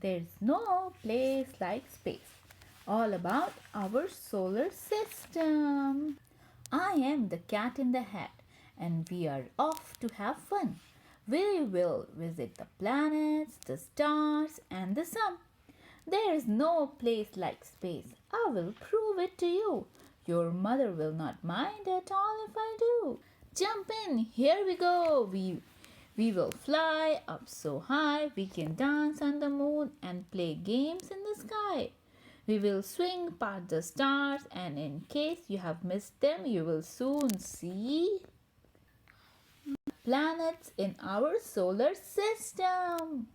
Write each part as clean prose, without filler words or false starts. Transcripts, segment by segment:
There's no place like space. All about our solar system. I am the cat in the hat, and we are off to have fun. We will visit the planets, the stars, and the sun. There is no place like space. I will prove it to you. Your mother will not mind at all if I do. Jump in, here we go. We will fly up so high we can dance on the moon and play games in the sky. We will swing past the stars, and in case you have missed them, you will soon see planets in our solar system.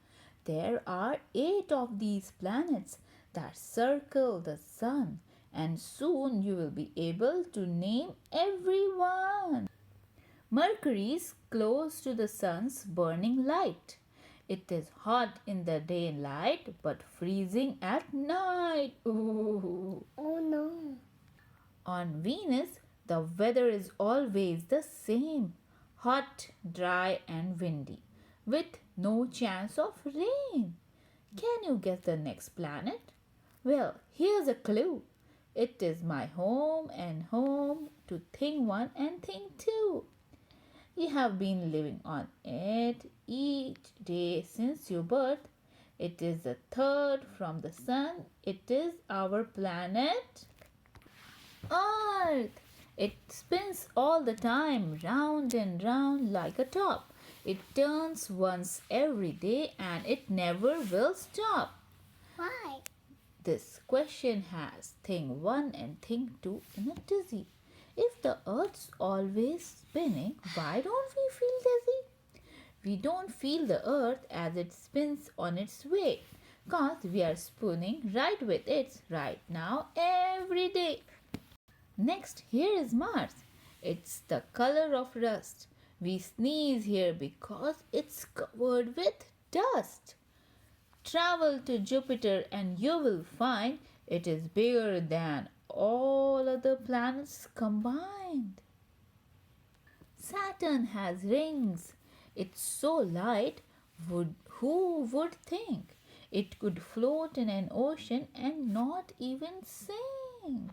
There are 8 of these planets that circle the sun, and soon you will be able to name every one. Mercury is close to the sun's burning light. It is hot in the daylight but freezing at night. Ooh. Oh no. On Venus, the weather is always the same, hot, dry, and windy, with no chance of rain. Can you guess the next planet? Well, here's a clue. It is my home and home to thing 1 and thing 2. You have been living on it each day since your birth. It is the third from the sun. It is our planet Earth. It spins all the time, round and round like a top. It turns once every day and it never will stop. Why? This question has thing 1 and thing 2 in a tizzy. If the earth's always spinning, why don't we feel dizzy? We don't feel the earth as it spins on its way, cause we are spinning right with it right now every day. Next, here is Mars. It's the color of rust. We sneeze here because it's covered with dust. Travel to Jupiter and you will find it is bigger than all other planets combined. Saturn has rings. It's so light, who would think? It could float in an ocean and not even sink.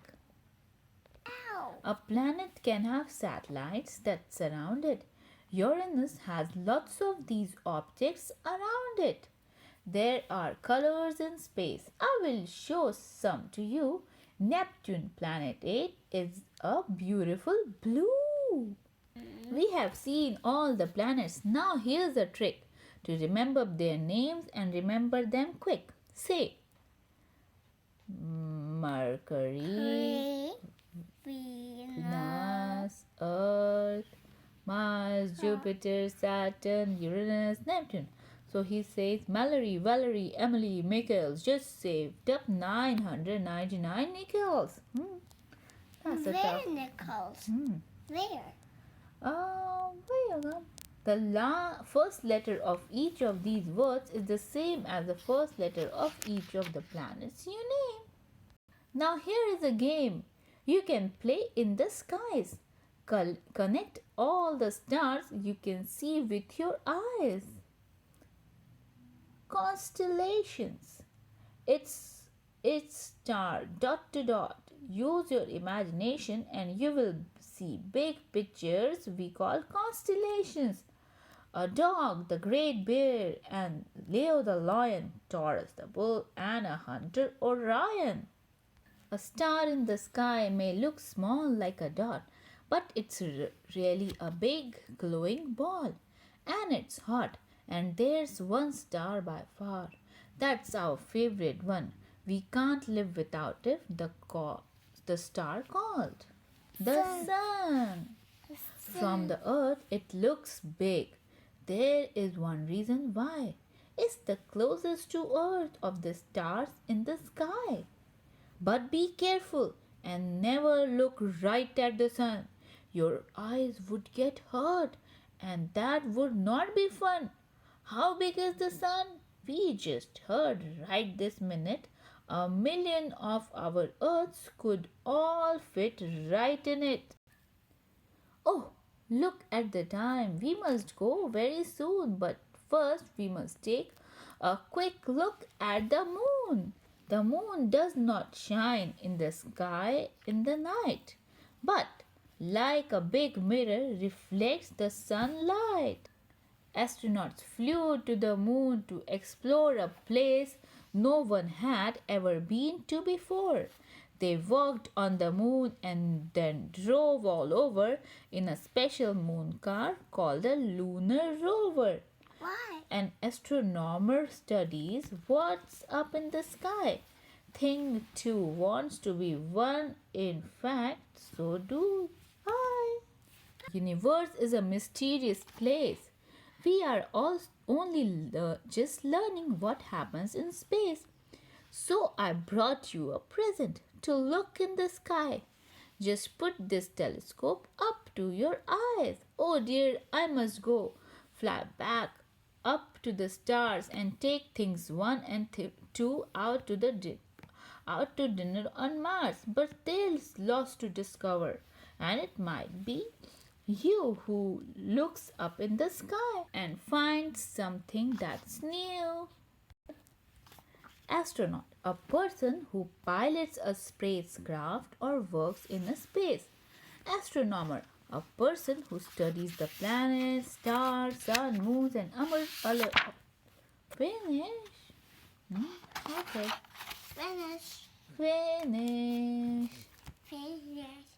Ow. A planet can have satellites that surround it. Uranus has lots of these objects around it. There are colors in space. I will show some to you. Neptune, planet 8, is a beautiful blue. We have seen all the planets. Now here's a trick to remember their names and remember them quick. Say Mercury, Venus, Earth, Mars, Jupiter, Saturn, Uranus, Neptune. So he says, Mallory, Valerie, Emily, Michaels just saved up 999 nickels. That's a tough. Nickels. Where? Where you go? The first letter of each of these words is the same as the first letter of each of the planets you name. Now here is a game. You can play in the skies. Connect all the stars you can see with your eyes. Constellations. It's star dot to dot. Use your imagination and you will see big pictures we call constellations. A dog, the great bear, and Leo the lion, Taurus the bull, and a hunter, Orion. A star in the sky may look small like a dot, but it's really a big glowing ball. And it's hot. And there's one star by far. That's our favorite one. We can't live without it. The star called the sun. From the earth, it looks big. There is one reason why. It's the closest to earth of the stars in the sky. But be careful and never look right at the sun. Your eyes would get hurt, and that would not be fun. How big is the sun? We just heard right this minute 1,000,000 of our Earths could all fit right in it. Oh, look at the time. We must go very soon, but first we must take A quick look at the moon. The moon does not shine in the sky in the night, but like a big mirror reflects the sunlight. Astronauts flew to the moon to explore a place no one had ever been to before. They walked on the moon and then drove all over in a special moon car called the lunar rover. Why? An astronomer studies what's up in the sky. Thing too wants to be one. In fact, so do I. Universe is a mysterious place. We are all only just learning what happens in space. So I brought you a present to look in the sky. Just put this telescope up to your eyes. Oh dear, I must go. Fly back up to the stars and take things one and two out to dinner on Mars. But there's lots to discover, and it might be you who looks up in the sky and finds something that's new. Astronaut, a person who pilots a spacecraft or works in a space. Astronomer, a person who studies the planets, stars, sun, moons, and other. Finish. Okay. Finish. Finish. Finish.